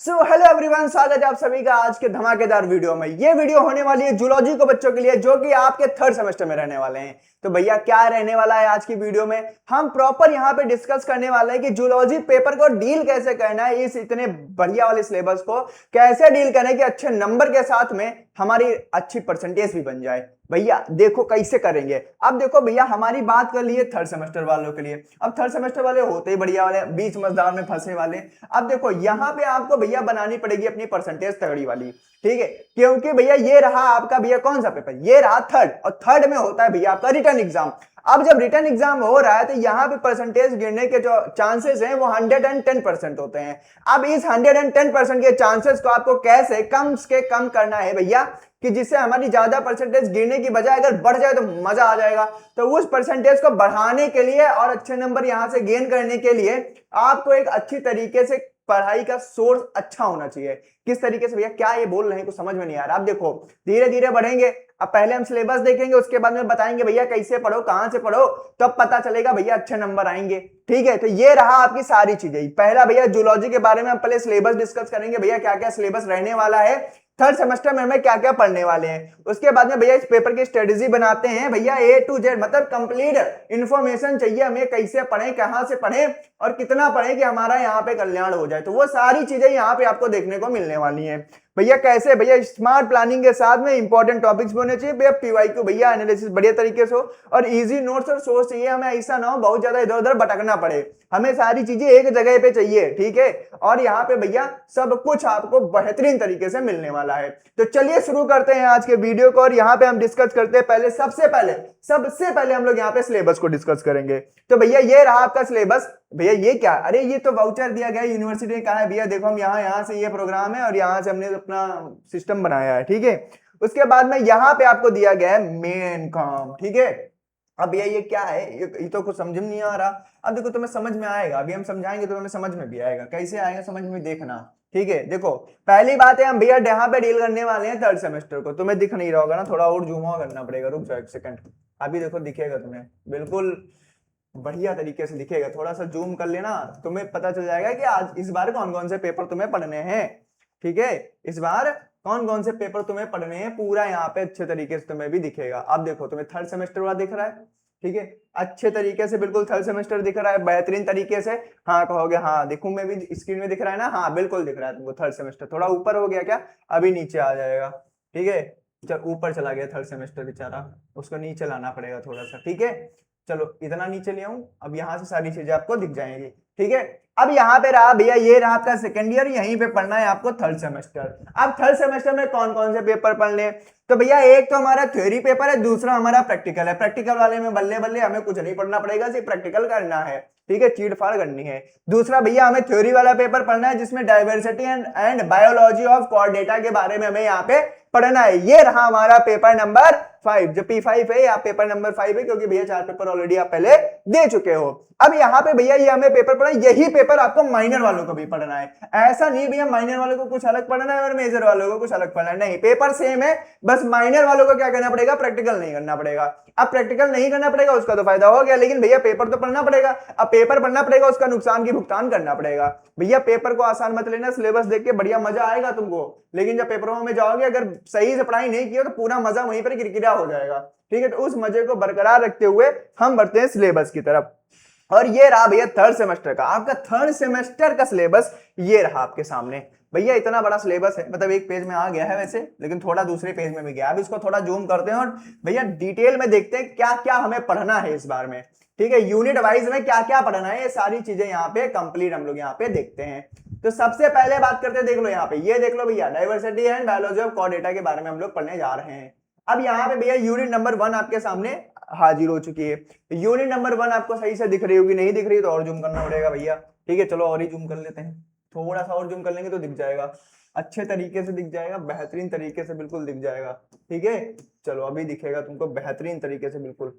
Hello everyone, स्वागत है आप सभी का आज के धमाकेदार वीडियो में। ये वीडियो होने वाली है जूलॉजी को बच्चों के लिए जो कि आपके थर्ड सेमेस्टर में रहने वाले हैं। तो भैया क्या रहने वाला है आज की वीडियो में, हम प्रॉपर यहाँ पे डिस्कस करने वाले हैं कि जूलॉजी पेपर को डील कैसे करना है, इस इतने बढ़िया वाले सिलेबस को कैसे डील करें कि अच्छे नंबर के साथ में हमारी अच्छी परसेंटेज भी बन जाए। भैया देखो कैसे करेंगे। अब देखो भैया, हमारी बात कर लिए थर्ड सेमेस्टर वालों के लिए। अब थर्ड सेमेस्टर वाले होते ही बढ़िया वाले, बीच मजदार में फंसे वाले। अब देखो यहाँ पे आपको भैया बनानी पड़ेगी अपनी परसेंटेज तगड़ी वाली, ठीक है, क्योंकि भैया ये रहा आपका भैया कौन सा पेपर, ये रहा थर्ड, और थर्ड में होता है भैया आपका रिटर्न एग्जाम। अब जब रिटर्न एग्जाम हो रहा है तो यहाँ पे परसेंटेज गिरने के जो चांसेस हैं वो 110% होते हैं। अब इस 110% के चांसेस को आपको कैसे कम से कम करना है भैया, कि जिससे हमारी ज्यादा परसेंटेज गिरने की बजाय अगर बढ़ जाए तो मजा आ जाएगा। तो उस परसेंटेज को बढ़ाने के लिए और अच्छे नंबर यहां से गेन करने के लिए आपको एक अच्छी तरीके से पढ़ाई का सोर्स अच्छा होना चाहिए। किस तरीके से भैया, क्या ये बोल रहे हैं कुछ समझ में नहीं आ रहा। आप देखो धीरे धीरे बढ़ेंगे। अब पहले हम सिलेबस देखेंगे, उसके बाद में बताएंगे भैया कैसे पढ़ो, कहां से पढ़ो, तब पता चलेगा भैया अच्छे नंबर आएंगे। ठीक है, तो ये रहा आपकी सारी चीजें। पहला भैया जूलॉजी के बारे में हम पहले सिलेबस डिस्कस करेंगे, भैया क्या क्या सिलेबस रहने वाला है थर्ड सेमेस्टर में, हमें क्या क्या पढ़ने वाले हैं। उसके बाद में भैया इस पेपर की स्ट्रेटेजी बनाते हैं भैया A to Z, मतलब कंप्लीट इंफॉर्मेशन चाहिए हमें, कैसे पढ़ें, कहां से पढ़ें और कितना पढ़ें कि हमारा यहाँ पे कल्याण हो जाए। तो वो सारी चीजें यहाँ पे आपको देखने को मिलने वाली हैं। भैया कैसे, भैया स्मार्ट प्लानिंग के साथ में इंपॉर्टेंट टॉपिक्स भी होने चाहिए भैया, PYQ भैया एनालिसिस बढ़िया तरीके से हो, और इजी नोट्स और सोर्स चाहिए हमें, ऐसा ना हो बहुत ज्यादा इधर उधर भटकना पड़े, हमें सारी चीजें एक जगह पे चाहिए। ठीक है, और यहाँ पे भैया सब कुछ आपको बेहतरीन तरीके से मिलने वाला है। तो चलिए शुरू करते हैं आज के वीडियो को, और यहाँ पे हम डिस्कस करते हैं पहले सबसे पहले हम लोग यहाँ पे सिलेबस को डिस्कस करेंगे। तो भैया ये रहा आपका सिलेबस। भैया ये क्या, अरे ये तो वाउचर दिया गया यूनिवर्सिटी ने कहा है भैया देखो हम यहाँ से ये प्रोग्राम है और यहाँ से हमने अपना सिस्टम बनाया है। ठीक है, उसके बाद में यहाँ पे आपको दिया गया है मेन काम। ठीक है, अब भैया ये क्या है, ये तो कुछ समझ में नहीं आ रहा। अब देखो तुम्हें समझ में आएगा, अभी हम समझाएंगे तो तुम्हें समझ में भी आएगा। कैसे आएगा समझ में, देखना। ठीक है, देखो पहली बात है हम भैया यहाँ पे डील करने वाले हैं थर्ड सेमेस्टर को। तुम्हें दिख नहीं रहा होगा ना, थोड़ा और जूम आउट करना पड़ेगा, रुक जाओ एक सेकंड। अभी देखो दिखेगा तुम्हें, बिल्कुल बढ़िया तरीके से दिखेगा। थोड़ा सा जूम कर लेना, तुम्हें पता चल जाएगा कि आज इस बार कौन कौन से पेपर तुम्हें पढ़ने हैं। ठीक है, इस बार कौन कौन से पेपर तुम्हें पढ़ने हैं पूरा यहाँ पे अच्छे तरीके से तुम्हें भी दिखेगा। अब देखो तुम्हें थर्ड सेमेस्टर वाला दिख रहा है। ठीक है, अच्छे तरीके से बिल्कुल थर्ड सेमेस्टर दिख रहा है बेहतरीन तरीके से। हाँ कहोगे, हाँ देखूं मैं भी, स्क्रीन में दिख रहा है ना, हाँ बिल्कुल दिख रहा है तुमको थर्ड सेमेस्टर। थोड़ा ऊपर हो गया क्या, अभी नीचे आ जाएगा। ठीक है, चल ऊपर चला गया थर्ड सेमेस्टर बेचारा, उसको नीचे लाना पड़ेगा थोड़ा सा। ठीक है, चलो इतना नीचे ले आऊं, अब यहाँ से सारी चीजें आपको दिख जाएंगी। ठीक है, अब यहाँ पे रहा भैया, ये रहा आपका सेकंड ईयर, यहीं पे पढ़ना है आपको थर्ड सेमेस्टर। अब थर्ड सेमेस्टर में कौन कौन से पेपर पढ़ने, तो भैया एक तो हमारा थ्योरी पेपर है, दूसरा हमारा प्रैक्टिकल है। प्रैक्टिकल वाले में बल्ले बल्ले हमें कुछ नहीं पढ़ना पड़ेगा, सिर्फ प्रैक्टिकल करना है। ठीक है, चीट फाड़ करनी है। दूसरा भैया हमें थ्योरी वाला पेपर पढ़ना है जिसमें डाइवर्सिटी एंड बायोलॉजी ऑफ कोऑर्डिनेटा के बारे में हमें यहाँ पे पढ़ना है। ये रहा हमारा पेपर नंबर 5, जो P5 है या पेपर नंबर 5 है, क्योंकि भैया 4 पेपर ऑलरेडी आप पहले दे चुके हो। अब यहाँ पे भैया ये हमें पेपर पढ़ना है, यही पेपर आपको माइनर वालों को भी पढ़ना है। ऐसा नहीं भैया माइनर वालों को कुछ अलग पढ़ना है और मेजर वालों को कुछ अलग पढ़ना है, नहीं, पेपर सेम है, बस माइनर वालों को क्या करना पड़ेगा, प्रैक्टिकल नहीं करना पड़ेगा। अब प्रैक्टिकल नहीं करना पड़ेगा उसका तो फायदा हो गया, लेकिन भैया पेपर तो पढ़ना पड़ेगा। अब पेपर पढ़ना पड़ेगा, उसका नुकसान की भुगतान करना पड़ेगा। भैया पेपर को आसान मत लेना, सिलेबस देख के बढ़िया मजा आएगा तुमको, लेकिन जब पेपरों में जाओगे अगर सही से पढ़ाई नहीं की तो पूरा मजा वहीं पर किरकिरा हो जाएगा। ठीक है, तो उस मजे को बरकरार रखते हुए हम बढ़ते हैं सिलेबस की तरफ। और ये रहा भैया थर्ड सेमेस्टर का, आपका थर्ड सेमेस्टर का सिलेबस ये रहा आपके सामने। भैया इतना बड़ा सिलेबस है, मतलब एक पेज में आ गया है वैसे, लेकिन थोड़ा दूसरे पेज में भी गया। अब इसको थोड़ा जूम करते हैं और भैया डिटेल में देखते हैं क्या क्या हमें पढ़ना है इस बार में। ठीक है, यूनिट वाइज में क्या क्या पढ़ना है, ये सारी चीजें यहाँ पे कंप्लीट हम लोग यहाँ पे देखते हैं। तो सबसे पहले बात करते हैं, देख लो यहाँ पे, ये देख लो भैया, डाइवर्सिटी एंड बायोलॉजी ऑफ कोऑर्डिनेटा के बारे में हम लोग पढ़ने जा रहे हैं। अब यहाँ पे भैया यूनिट नंबर 1 आपके सामने हाजिर हो चुकी है। यूनिट नंबर 1 आपको सही से दिख रही होगी, नहीं दिख रही तो और जूम करना पड़ेगा भैया। ठीक है, चलो और ही जूम कर लेते हैं, थोड़ा सा और जूम कर लेंगे तो दिख जाएगा, अच्छे तरीके से दिख जाएगा, बेहतरीन तरीके से बिल्कुल दिख जाएगा। ठीक है, चलो अभी दिखेगा तुमको बेहतरीन तरीके से बिल्कुल।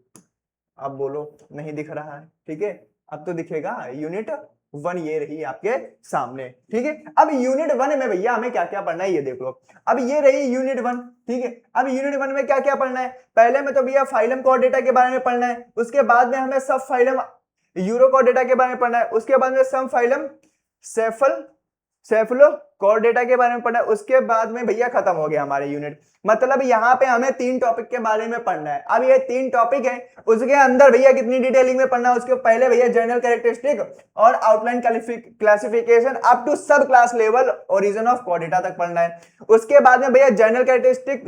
अब बोलो नहीं दिख रहा है, ठीक है, अब तो दिखेगा। यूनिट 1 ये रही आपके सामने। ठीक है, अब यूनिट 1 में भैया हमें क्या क्या पढ़ना है ये देख लो। अब ये रही यूनिट 1। ठीक है, अब यूनिट 1 में क्या क्या पढ़ना है, पहले में तो भैया फाइलम कोऑर्डिनेटा के बारे में पढ़ना है, उसके बाद में हमें सब फाइलम यूरो कोऑर्डिनेटा के बारे में पढ़ना है, उसके बाद में सब फाइलम सेफल सेफलो कोर्डेटा के बारे में पढ़ना है। उसके बाद में भैया खत्म हो गया हमारे यूनिट। मतलब यहाँ पे हमें 3 टॉपिक के बारे में पढ़ना है। अब ये 3 टॉपिक है, उसके अंदर भैया कितनी डिटेलिंग में पढ़ना है, उसके पहले भैया जनरल कैरेक्टरिस्टिक और outline classification up to subclass level origin of Chordata तक पढ़ना है। उसके बाद में भैया जनरल कैरेक्टरिस्टिक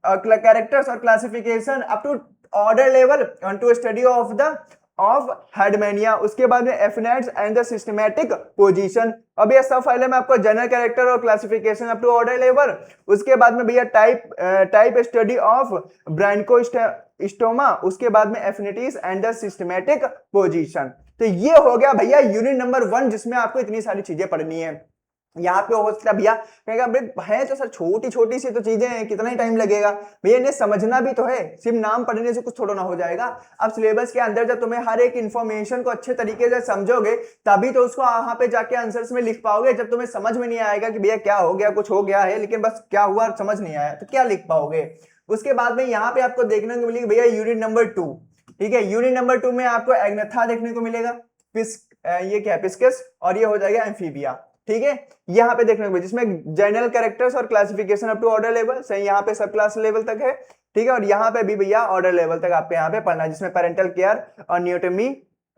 कैरेक्टर्स और classification up to order level to study of हेडमेनिया। उसके बाद में affinities and the systematic position. अब ये सब फाइल में आपको जनरल कैरेक्टर और classification up to order level. उसके बाद में भैया टाइप स्टडी ऑफ ब्रांकोस्टोमा। उसके बाद में affinities and the systematic position. तो ये हो गया भैया यूनिट नंबर 1, जिसमें आपको इतनी सारी चीजें पढ़नी है। यहाँ पे हो सकता है भैया कहेगा है तो सर छोटी छोटी सी तो चीजें हैं, कितना ही टाइम लगेगा भैया, इन्हें समझना भी तो है, सिर्फ नाम पढ़ने से कुछ थोड़ा ना हो जाएगा। अब सिलेबस के अंदर जब तुम्हें हर एक इन्फॉर्मेशन को अच्छे तरीके से समझोगे तभी तो उसको वहां पे जाके आंसर्स में लिख पाओगे। जब तुम्हें समझ में नहीं आएगा कि भैया क्या हो गया, कुछ हो गया है लेकिन बस क्या हुआ समझ नहीं आया, तो क्या लिख पाओगे। उसके बाद में यहाँ पे आपको देखने को मिलेगी भैया यूनिट नंबर 2। ठीक है, यूनिट नंबर 2 में आपको एग्नेथा देखने को मिलेगा, ये क्या है पिस्कस, और ये हो जाएगा एम्फीबिया। ठीक है, यहाँ पे देखने को मिलेगा जिसमें जनरल कैरेक्टर्स और classification up to order level से यहाँ पे सब क्लास लेवल तक है। ठीक है, और यहाँ पे भी भैया ऑर्डर लेवल तक आपको यहाँ पे पढ़ना है, जिसमें पेरेंटल केयर और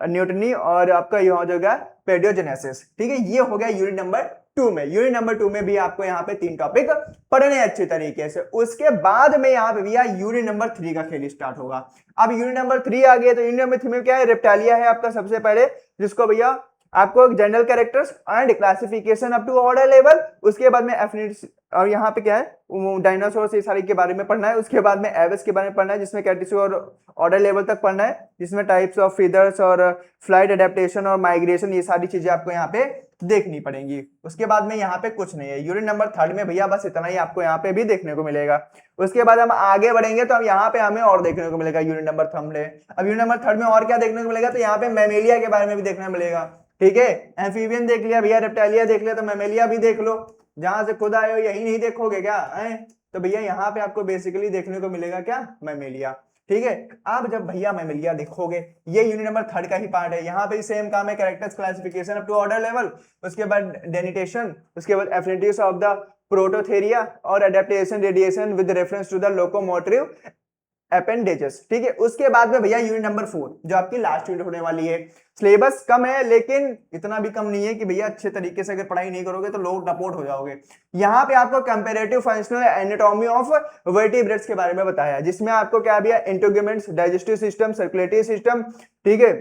न्यूटनी और आपका यहाँ जो है पेडियोजेनेसिस। ठीक है, ये हो गया यूनिट नंबर 2 में। यूनिट नंबर 2 में भी आपको यहाँ पे 3 टॉपिक पढ़ने अच्छे तरीके से। उसके बाद में यहाँ पे भैया यूनिट नंबर 3 का खेल स्टार्ट होगा। अब यूनिट नंबर 3 आ गया, तो यूनिट नंबर 3 में क्या है, रेप्टालिया है आपका सबसे पहले, जिसको भैया आपको general characters and classification up to order level. उसके बाद में एफिनिटीज और यहाँ पे क्या है डायनासोर से सारी के बारे में पढ़ना है। उसके बाद में एवस के बारे में पढ़ना है, जिसमें कैटिसो और ऑर्डर लेवल तक पढ़ना है, जिसमें टाइप्स ऑफ फीदर्स और फ्लाइट एडेप्टेशन और माइग्रेशन, ये सारी चीजें आपको यहाँ पे देखनी पड़ेंगी। उसके बाद में यहाँ पे कुछ नहीं है। यूनिट नंबर 3 में भैया बस इतना ही आपको यहाँ पे भी देखने को मिलेगा। उसके बाद हम आगे बढ़ेंगे तो अब यहाँ पे हमें और देखने को मिलेगा यूनिट नंबर 3 में। अब यूनिट नंबर 3 में और क्या देखने को मिलेगा, तो यहाँ पे मैमेलिया के बारे में भी देखने मिलेगा। ठीक है, एम्फीबियन देख लिया भैया, रेप्टाइलिया देख लिया, तो मैमेलिया भी देख लो। जहां से खुद आए हो यही नहीं देखोगे क्या है, तो भैया यहाँ पे आपको बेसिकली देखने को मिलेगा क्या, मैमेलिया। ठीक है, अब जब भैया मैमेलिया देखोगे, ये यूनिट नंबर 3 का ही पार्ट है। यहाँ पे सेम काम है, characters classification up to order level, उसके बाद डेनिटेशन, उसके बाद एफिनिटीज ऑफ द प्रोटोथेरिया और adaptation radiation with reference to the locomotive appendages. ठीक है, उसके बाद में भैया यूनिट नंबर 4 जो आपकी लास्ट यूनिट होने वाली है। सिलेबस कम है लेकिन इतना भी कम नहीं है कि भैया अच्छे तरीके से अगर पढ़ाई नहीं करोगे तो लोग डपोट हो जाओगे। यहाँ पे आपको comparative functional anatomy of vertebrates के बारे में बताया, जिसमें आपको क्या भैया integuments, digestive system, circulatory system, ठीक है,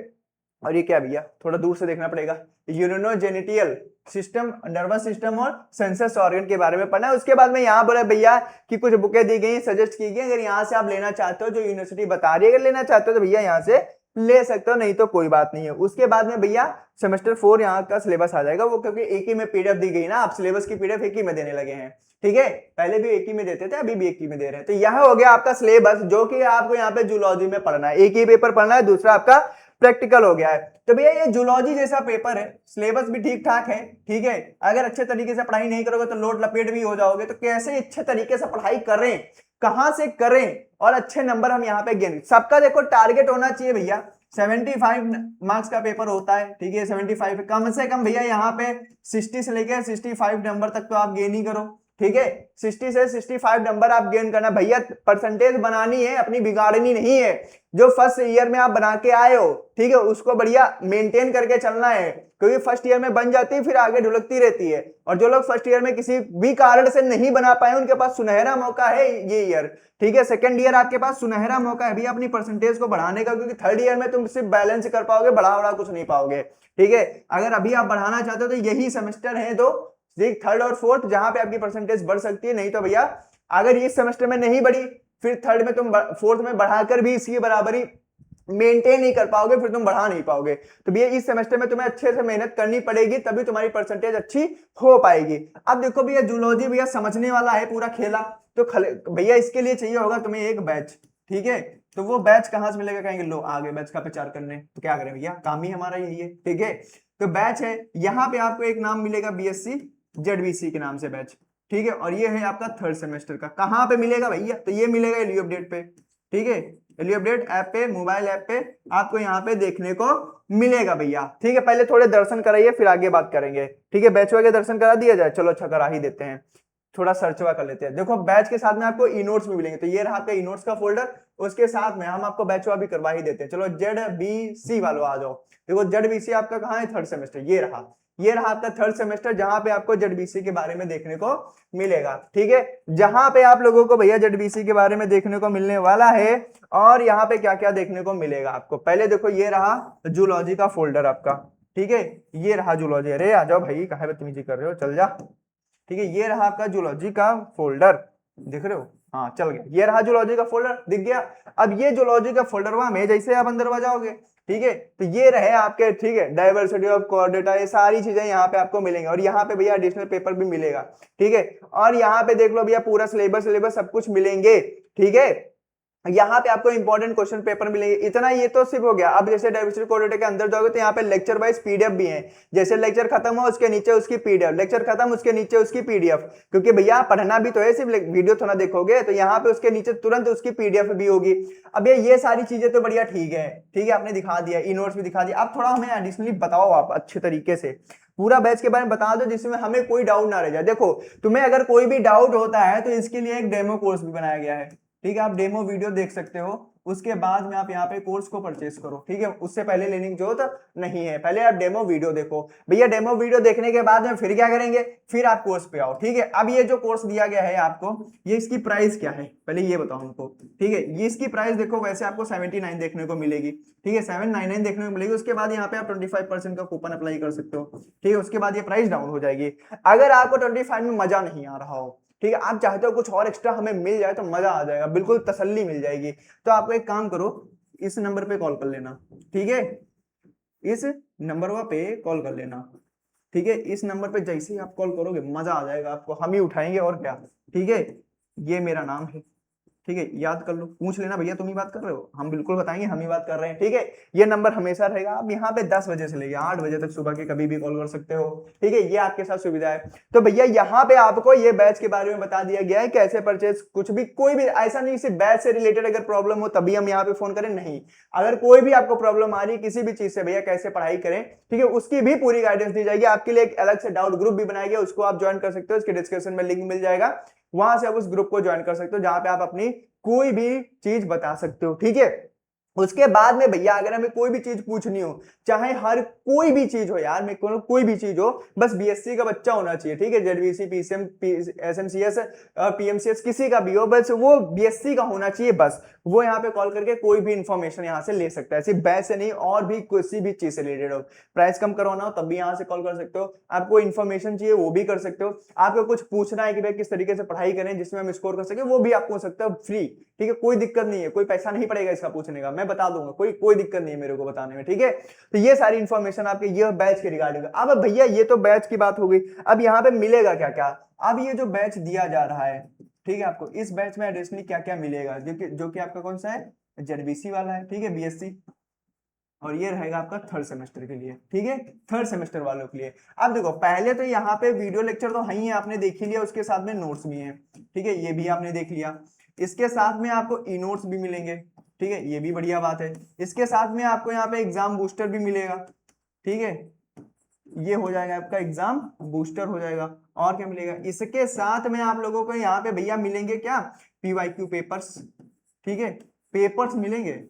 और ये क्या भैया थोड़ा दूर से देखना पड़ेगा, यूरिनोजेनिटियल सिस्टम, नर्वस सिस्टम और सेंसस ऑर्गन के बारे में पढ़ना है। उसके बाद में यहाँ बोला भैया कि कुछ बुकें दी गई, सजेस्ट की गई, अगर यहाँ से आप लेना चाहते हो, जो यूनिवर्सिटी बता रही है, अगर लेना चाहते हो तो भैया यहाँ से ले सकते हो, नहीं तो कोई बात नहीं है। उसके बाद में भैया सेमेस्टर 4 यहाँ का सिलेबस आ जाएगा, वो क्योंकि एक ही में पीडीएफ दी गई ना, आप सिलेबस की पीडीएफ एक ही में देने लगे हैं। ठीक है, पहले भी एक ही में देते थे, अभी भी एक ही में दे रहे हैं। तो यह हो गया आपका सिलेबस, जो कि आपको यहाँ पे जूलॉजी में पढ़ना है। एक ही पेपर पढ़ना है, दूसरा आपका प्रैक्टिकल हो गया है। तो भैया ये जूलॉजी जैसा पेपर है, सिलेबस भी ठीक ठाक है। ठीक है, अगर अच्छे तरीके से पढ़ाई नहीं करोगे तो लोड लपेट भी हो जाओगे। तो कैसे अच्छे तरीके से पढ़ाई करें, कहां से करें और अच्छे नंबर हम यहाँ पे गेन, सबका देखो टारगेट होना चाहिए भैया 75 मार्क्स का पेपर होता है। ठीक है, 75 कम से कम भैया यहाँ पे 60 से लेकर 65 नंबर तक तो आप गेन ही करो। ठीक है, 60 से 65 नंबर आप गेन करना भैया, परसेंटेज बनानी है, अपनी बिगाड़नी नहीं है। जो फर्स्ट ईयर में आप बना के आए हो, ठीक है, उसको बढ़िया मेंटेन करके चलना है, क्योंकि फर्स्ट ईयर में बन जाती है फिर आगे ढुलकती रहती है। और जो लोग फर्स्ट ईयर में किसी भी कारण से नहीं बना पाए, उनके पास सुनहरा मौका है ये ईयर। ठीक है, सेकंड ईयर आपके पास सुनहरा मौका है भैया अपनी परसेंटेज को बढ़ाने का, क्योंकि थर्ड ईयर में तुम सिर्फ बैलेंस कर पाओगे, बढ़ा कुछ नहीं पाओगे। ठीक है, अगर अभी आप बढ़ाना चाहते हो तो यही सेमेस्टर है, तो थर्ड और फोर्थ जहां पे आपकी परसेंटेज बढ़ सकती है। नहीं तो भैया अगर इस सेमेस्टर में नहीं बढ़ी, फिर थर्ड में तुम फोर्थ में बढ़ाकर भी इसकी बराबरी मेंटेन नहीं कर पाओगे, फिर तुम बढ़ा नहीं पाओगे। तो भैया इस सेमेस्टर में तुम्हें अच्छे से मेहनत करनी पड़ेगी, तभी तुम्हारी परसेंटेज अच्छी हो पाएगी। अब देखो भैया जूलॉजी भैया समझने वाला है पूरा खेला, तो भैया इसके लिए चाहिए होगा तुम्हें एक बैच। ठीक है, तो वो बैच कहां से मिलेगा, कहेंगे लो आगे बैच का प्रचार करने, तो क्या करें भैया, काम ही हमारा यही है। ठीक है, तो बैच है, यहाँ पे आपको एक नाम मिलेगा BSc ZBC के नाम से बैच। ठीक है, और ये है आपका थर्ड सेमेस्टर का। कहाँ पे मिलेगा भैया, तो ये मिलेगा एलियो अपडेट पे। ठीक है, एलियो अपडेट ऐप पे, मोबाइल ऐप पे आपको यहाँ पे देखने को मिलेगा भैया। ठीक है, पहले थोड़े दर्शन कराइए फिर आगे बात करेंगे। ठीक है, बैचवा के दर्शन करा दिया जाए, चलो अच्छा करा ही देते हैं। थोड़ा सर्चवा कर लेते हैं। देखो बैच के साथ में आपको इनोट्स भी मिलेंगे, तो ये रहा आपका इनोट्स का फोल्डर, उसके साथ में हम आपको बैचवा भी करवा ही देते हैं। चलो ZBC वालों आ जाओ। देखो ZBC आपका कहाँ है, थर्ड सेमेस्टर, ये रहा आपका थर्ड सेमेस्टर, जहां पे आपको ZBC के बारे में देखने को मिलेगा। ठीक है, जहां पे आप लोगों को भैया ZBC के बारे में देखने को मिलने वाला है। और यहाँ पे क्या क्या देखने को मिलेगा आपको, पहले देखो ये रहा जूलॉजी का फोल्डर आपका। ठीक है, ये रहा जूलॉजी, अरे आ जाओ भाई, काहे बदतमीजी कर रहे हो, चल जा। ठीक है, ये रहा आपका जूलॉजी का फोल्डर, दिख रहे हो, हाँ चल गया, ये रहा जूलॉजी का फोल्डर दिख गया। अब ये जूलॉजी का फोल्डर वहां में जैसे आप अंदर आ जाओगे, ठीक है, तो ये रहे आपके, ठीक है, डाइवर्सिटी ऑफ कोऑर्डिनेटा, ये सारी चीजें यहाँ पे आपको मिलेंगी। और यहाँ पे भैया एडिशनल पेपर भी मिलेगा। ठीक है, और यहाँ पे देख लो भैया पूरा सिलेबस सब कुछ मिलेंगे। ठीक है, यहाँ पे आपको इंपॉर्टेंट क्वेश्चन पेपर मिलेंगे। इतना ये तो सिर्फ हो गया। अब जैसे डाइवर्सिटी कोऑर्डिनेटर के अंदर जाओगे तो यहाँ पे लेक्चर वाइज पीडीएफ भी है, जैसे लेक्चर खत्म हो उसके नीचे उसकी पीडीएफ, लेक्चर खत्म उसके नीचे उसकी पीडीएफ, क्योंकि भैया पढ़ना भी तो है, सिर्फ वीडियो थोड़ा देखोगे, तो यहाँ पे उसके नीचे तुरंत उसकी पीडीएफ भी होगी। अब ये सारी चीजें तो बढ़िया ठीक है। ठीक है, आपने दिखा दिया, इनोट्स भी दिखा दिया। अब थोड़ा हमें एडिशनली बताओ आप अच्छे तरीके से, पूरा बैच के बारे में बता दो जिसमें हमें कोई डाउट ना रह जाए। देखो तुम्हें अगर कोई भी डाउट होता है तो इसके लिए एक डेमो कोर्स भी बनाया गया है। ठीक है, आप डेमो वीडियो देख सकते हो, उसके बाद में आप यहाँ पे कोर्स को परचेस करो। ठीक है, उससे पहले लेने की जरूरत नहीं है, पहले आप डेमो वीडियो देखो। भैया डेमो वीडियो देखने के बाद में फिर क्या करेंगे, फिर आप कोर्स पे आओ। ठीक है, अब ये जो कोर्स दिया गया है आपको, ये इसकी प्राइस क्या है पहले ये बताओ हमको। ठीक है, ये इसकी प्राइस देखो, वैसे आपको 79 देखने को मिलेगी। ठीक है, 799 देखने को मिलेगी। उसके बाद यहाँ पे आप 25% का कूपन अप्लाई कर सकते हो। ठीक है, उसके बाद ये प्राइस डाउन हो जाएगी। अगर आपको 25 में मजा नहीं आ रहा हो, ठीक है, आप चाहते हो कुछ और एक्स्ट्रा हमें मिल जाए, तो मजा आ जाएगा, बिल्कुल तसल्ली मिल जाएगी। तो आपको एक काम करो, इस नंबर पे कॉल कर लेना। ठीक है, इस नंबर पे कॉल कर लेना। ठीक है, इस नंबर पे जैसे ही आप कॉल करोगे मजा आ जाएगा आपको, हम ही उठाएंगे और क्या। ठीक है, ये मेरा नाम है। ठीक है, याद कर लो, पूछ लेना भैया तुम ही बात कर रहे हो, हम बिल्कुल बताएंगे हम ही बात कर रहे हैं। ठीक है, ये नंबर हमेशा रहेगा। आप यहाँ पे 10 बजे से लेके 8 बजे तक सुबह के कभी भी कॉल कर सकते हो। ठीक है, ये आपके साथ सुविधा है। तो भैया यहाँ पे आपको ये बैच के बारे में बता दिया गया है, कैसे परचेज, कुछ भी, कोई भी ऐसा नहीं सिर्फ बैच से रिलेटेड अगर प्रॉब्लम हो तभी हम यहाँ पे फोन करें, नहीं, अगर कोई भी आपको प्रॉब्लम आ रही है किसी भी चीज से, भैया कैसे पढ़ाई करें, ठीक है, उसकी भी पूरी गाइडेंस दी जाएगी। आपके लिए एक अलग से डाउट ग्रुप भी बनाया गया, उसको आप ज्वाइन कर सकते हो, इसके डिस्क्रिप्शन में लिंक मिल जाएगा, वहां से आप उस ग्रुप को ज्वाइन कर सकते हो, जहां पे आप अपनी कोई भी चीज बता सकते हो। ठीक है, उसके बाद में भैया अगर हमें कोई भी चीज पूछनी हो, चाहे हर कोई भी चीज हो यार, मेरे को कोई भी चीज हो, बस बीएससी का बच्चा होना चाहिए। ठीक है, जेडबीसी, पीसीएम, एसएमसीएस, पीएमसीएस, किसी का भी हो, बस वो बीएससी का होना चाहिए, बस वो यहाँ पे कॉल करके कोई भी इंफॉर्मेशन यहाँ से ले सकता है, सिर्फ बैच से नहीं, और भी किसी भी चीज से रिलेटेड हो। प्राइस कम करवाना हो तब भी यहाँ से कॉल कर सकते हो, आपको इन्फॉर्मेशन चाहिए वो भी कर सकते हो, आपको कुछ पूछना है कि भाई किस तरीके से पढ़ाई करें जिसमें हम स्कोर कर सके, वो भी आप पूछ सकते हो फ्री। ठीक है, कोई दिक्कत नहीं है, कोई पैसा नहीं पड़ेगा इसका पूछने का, मैं बता दूंगा, कोई कोई दिक्कत नहीं है मेरे को बताने में। ठीक है, तो ये सारी इंफॉर्मेशन आपके ये बैच के रिगार्डिंग। अब भैया ये तो बैच की बात हो गई, अब यहाँ पे मिलेगा क्या क्या। अब ये जो बैच दिया जा रहा है, ठीक है, आपको इस बैच में एडिशनली क्या क्या मिलेगा, जो कि आपका कौन सा है, जेडबीसी वाला है। ठीक है, बीएससी, और ये रहेगा आपका थर्ड सेमेस्टर के लिए। ठीक है, थर्ड सेमेस्टर वालों के लिए। अब देखो पहले तो यहाँ पे वीडियो लेक्चर तो है ही है, आपने देख ही लिया, उसके साथ में नोट्स भी हैं। ठीक है, ये भी आपने देख लिया, इसके साथ में आपको ई नोट्स भी मिलेंगे। ठीक है, ये भी बढ़िया बात है। इसके साथ में आपको यहाँ पे एग्जाम बूस्टर भी मिलेगा। ठीक है, ये हो जाएगा आपका एग्जाम बूस्टर हो जाएगा। और क्या मिलेगा, इसके साथ में आप लोगों को यहाँ पे भैया मिलेंगे क्या, पीवाईक्यू पेपर्स। ठीक है, पेपर्स मिलेंगे।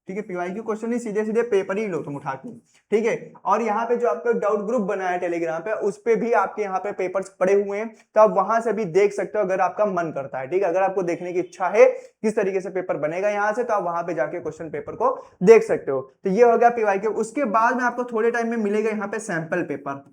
ठीक है, पीवाईक्यू क्वेश्चन नहीं, सीधे सीधे पेपर ही लो तुम उठा के। ठीक है, और यहाँ पे जो आपका डाउट ग्रुप बना है टेलीग्राम पे, उस पे भी आपके यहाँ पे पेपर्स पड़े हुए हैं, तो आप वहां से भी देख सकते हो अगर आपका मन करता है। ठीक है, अगर आपको देखने की इच्छा है किस तरीके से पेपर बनेगा यहाँ से, तो आप वहां पे जाके क्वेश्चन पेपर को देख सकते हो। तो ये हो गया पीवाईक्यू। उसके बाद में आपको थोड़े टाइम में मिलेगा यहाँ पे सैंपल पेपर।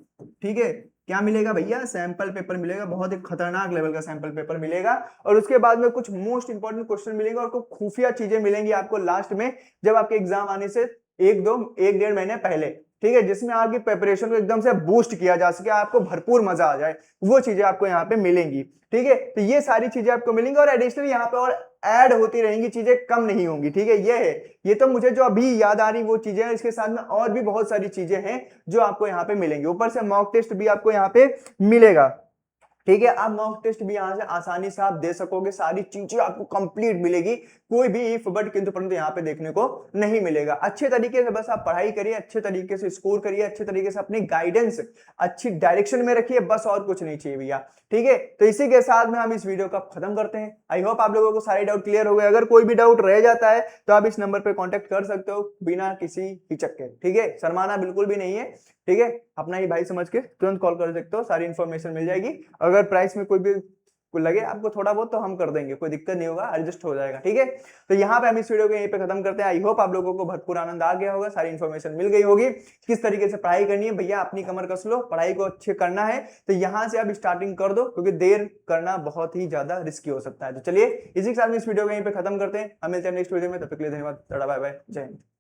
ठीक है, क्या मिलेगा भैया, सैंपल पेपर मिलेगा, बहुत ही खतरनाक लेवल का सैंपल पेपर मिलेगा। और उसके बाद में कुछ मोस्ट इंपॉर्टेंट क्वेश्चन मिलेंगे और कुछ खुफिया चीजें मिलेंगी आपको लास्ट में, जब आपके एग्जाम आने से एक डेढ़ महीने पहले। ठीक है, जिसमें आपकी प्रिपरेशन को एकदम से बूस्ट किया जा सके, आपको भरपूर मजा आ जाए, वो चीजें आपको यहाँ पे मिलेंगी। ठीक है, तो ये सारी चीजें आपको मिलेंगी, और एडिशनल यहाँ पे और ऐड होती रहेंगी, चीजें कम नहीं होंगी। ठीक है, ये है, ये तो मुझे जो अभी याद आ रही वो चीजें हैं, इसके साथ में और भी बहुत सारी चीजें हैं जो आपको यहाँ पे मिलेंगी। ऊपर से मॉक टेस्ट भी आपको यहाँ पे मिलेगा। ठीक है, आप मॉक टेस्ट भी यहाँ से आसानी से आप दे सकोगे, सारी चीजें आपको कंप्लीट मिलेगी, कोई भी इफ बट किंतु परंतु यहाँ पे देखने को नहीं मिलेगा। अच्छे तरीके से बस आप पढ़ाई करिए, अच्छे तरीके से स्कोर करिए, अच्छे तरीके से अपनी गाइडेंस अच्छी डायरेक्शन में रखिए, बस और कुछ नहीं चाहिए भैया। ठीक है, तो इसी के साथ में हम इस वीडियो का खत्म करते हैं। आई होप आप लोगों को सारे डाउट क्लियर हो गए। अगर कोई भी डाउट रह जाता है तो आप इस नंबर पे कांटेक्ट कर सकते हो बिना किसी हिचक के। ठीक है, शर्माना बिल्कुल भी नहीं है। ठीक है, अपना ही भाई समझ के तुरंत कॉल कर सकते हो, सारी इन्फॉर्मेशन मिल जाएगी। अगर प्राइस में कोई भी लगे आपको थोड़ा बहुत तो हम कर देंगे, कोई दिक्कत नहीं होगा, एडजस्ट हो जाएगा। ठीक है, तो यहाँ पे हम इस वीडियो को यहीं पे खत्म करते हैं। आई होप आप लोगों को भरपूर आनंद आ गया होगा, सारी इन्फॉर्मेशन मिल गई होगी किस तरीके से पढ़ाई करनी है। भैया अपनी कमर कस लो, पढ़ाई को अच्छे करना है तो यहाँ से अब स्टार्टिंग कर दो, क्योंकि देर करना बहुत ही ज्यादा रिस्की हो सकता है। तो चलिए इसी के साथ में इस वीडियो को यहीं पे खत्म करते हैं। हम मिलते हैं नेक्स्ट वीडियो में, तब तक के लिए धन्यवाद, बाय बाय, जय हिंद।